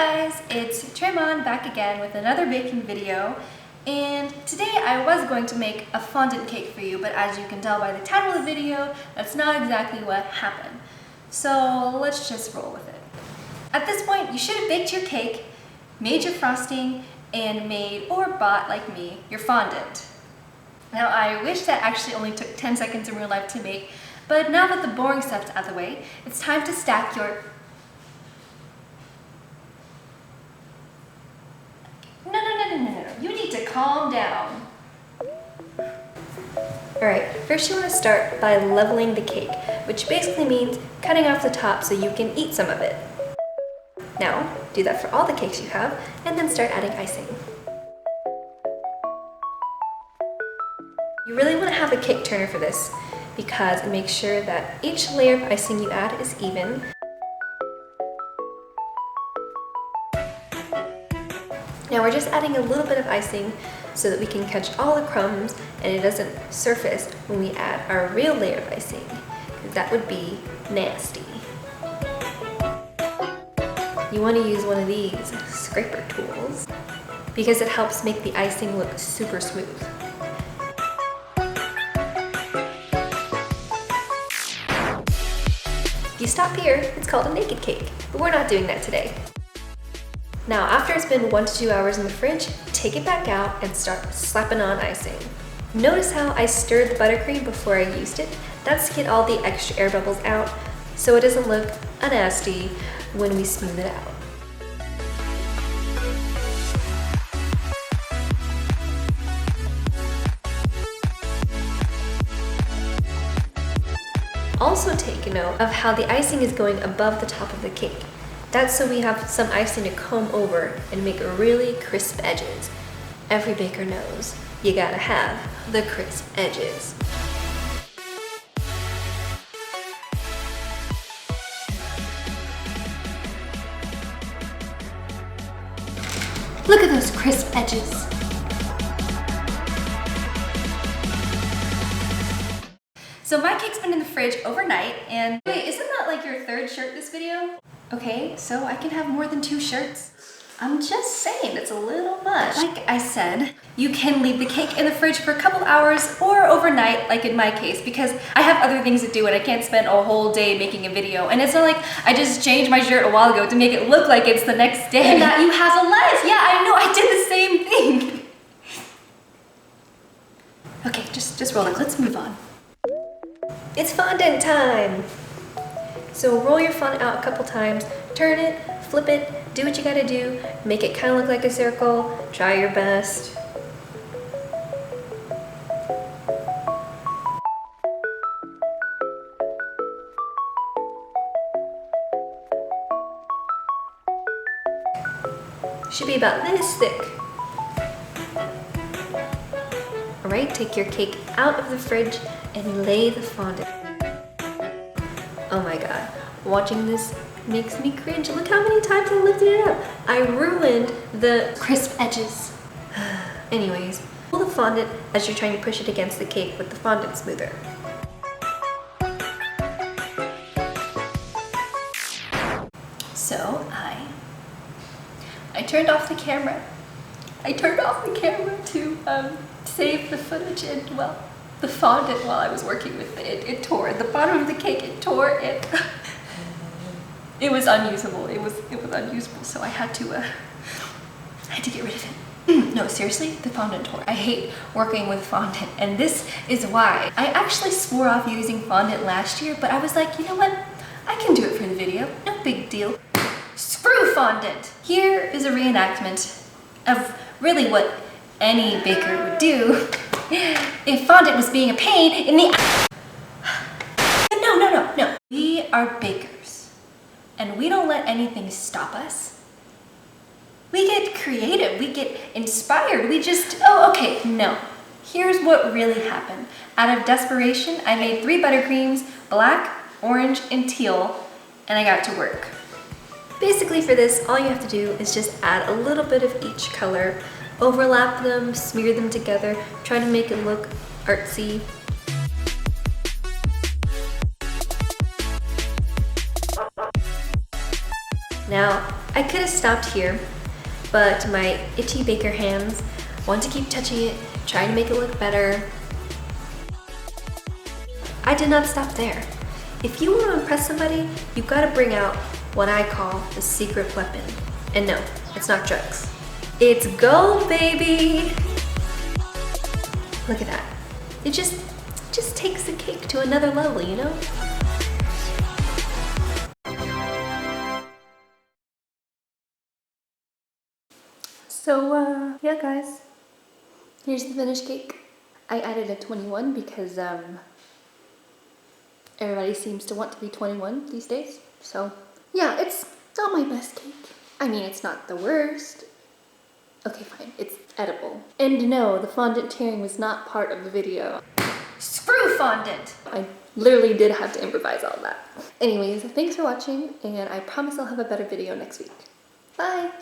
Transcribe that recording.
guys, it's Tram-Anh back again with another baking video, and today I was going to make a fondant cake for you, but as you can tell by the title of the video, that's not exactly what happened. So let's just roll with it. At this point, you should have baked your cake, made your frosting, and made or bought, like me, your fondant. Now I wish that actually only took 10 seconds in real life to make, but now that the boring stuff's out of the way, it's time to stack your... No. You need to calm down. Alright, first you want to start by leveling the cake, which basically means cutting off the top so you can eat some of it. Now, do that for all the cakes you have, and then start adding icing. You really want to have a cake turner for this, because it makes sure that each layer of icing you add is even. Now we're just adding a little bit of icing so that we can catch all the crumbs and it doesn't surface when we add our real layer of icing, because that would be nasty. You want to use one of these scraper tools because it helps make the icing look super smooth. If you stop here, it's called a naked cake, but we're not doing that today. Now, after it's been 1 to 2 hours in the fridge, take it back out and start slapping on icing. Notice how I stirred the buttercream before I used it? That's to get all the extra air bubbles out, so it doesn't look nasty when we smooth it out. Also take note of how the icing is going above the top of the cake. That's so we have some icing to comb over and make really crisp edges. Every baker knows you gotta have the crisp edges. Look at those crisp edges. So my cake's been in the fridge overnight, and wait, isn't that like your third shirt this video? Okay, so I can have more than 2 shirts. I'm just saying, it's a little much. Like I said, you can leave the cake in the fridge for a couple hours or overnight, like in my case, because I have other things to do and I can't spend a whole day making a video. And it's not like I just changed my shirt a while ago to make it look like it's the next day. And that you have a life. Yeah, I know, I did the same thing. Okay, just roll it. Let's move on. It's fondant time. So roll your fondant out a couple times, turn it, flip it, do what you gotta do, make it kind of look like a circle, try your best. Should be about this thick. Alright, take your cake out of the fridge and lay the fondant. Oh my god, watching this makes me cringe. Look how many times I lifted it up. I ruined the crisp edges. Anyways, pull the fondant as you're trying to push it against the cake with the fondant smoother. So I turned off the camera. I turned off the camera to save the footage and, well, the fondant while I was working with it. It tore. The bottom of the cake, it tore. It was unusable. It was unusable, so I had to get rid of it. No, seriously, the fondant tore. I hate working with fondant, and this is why. I actually swore off using fondant last year, but I was like, you know what? I can do it for the video. No big deal. Screw fondant! Here is a reenactment of really what any baker would do if fondant was being a pain in the... No. We are bakers, and we don't let anything stop us. We get creative, we get inspired, we just... Oh, okay, no. Here's what really happened. Out of desperation, I made 3 buttercreams, black, orange, and teal, and I got to work. Basically for this, all you have to do is just add a little bit of each color, overlap them, smear them together, try to make it look artsy. Now, I could have stopped here, but my itchy baker hands want to keep touching it, trying to make it look better. I did not stop there. If you want to impress somebody, you've got to bring out what I call the secret weapon. And no, it's not drugs. It's gold, baby! Look at that. It just takes the cake to another level, you know? So, yeah guys, here's the finished cake. I added a 21 because, everybody seems to want to be 21 these days. So, yeah, it's not my best cake. I mean, it's not the worst. Okay, fine, it's edible. And no, the fondant tearing was not part of the video. Screw fondant! I literally did have to improvise all that. Anyways, thanks for watching, and I promise I'll have a better video next week. Bye!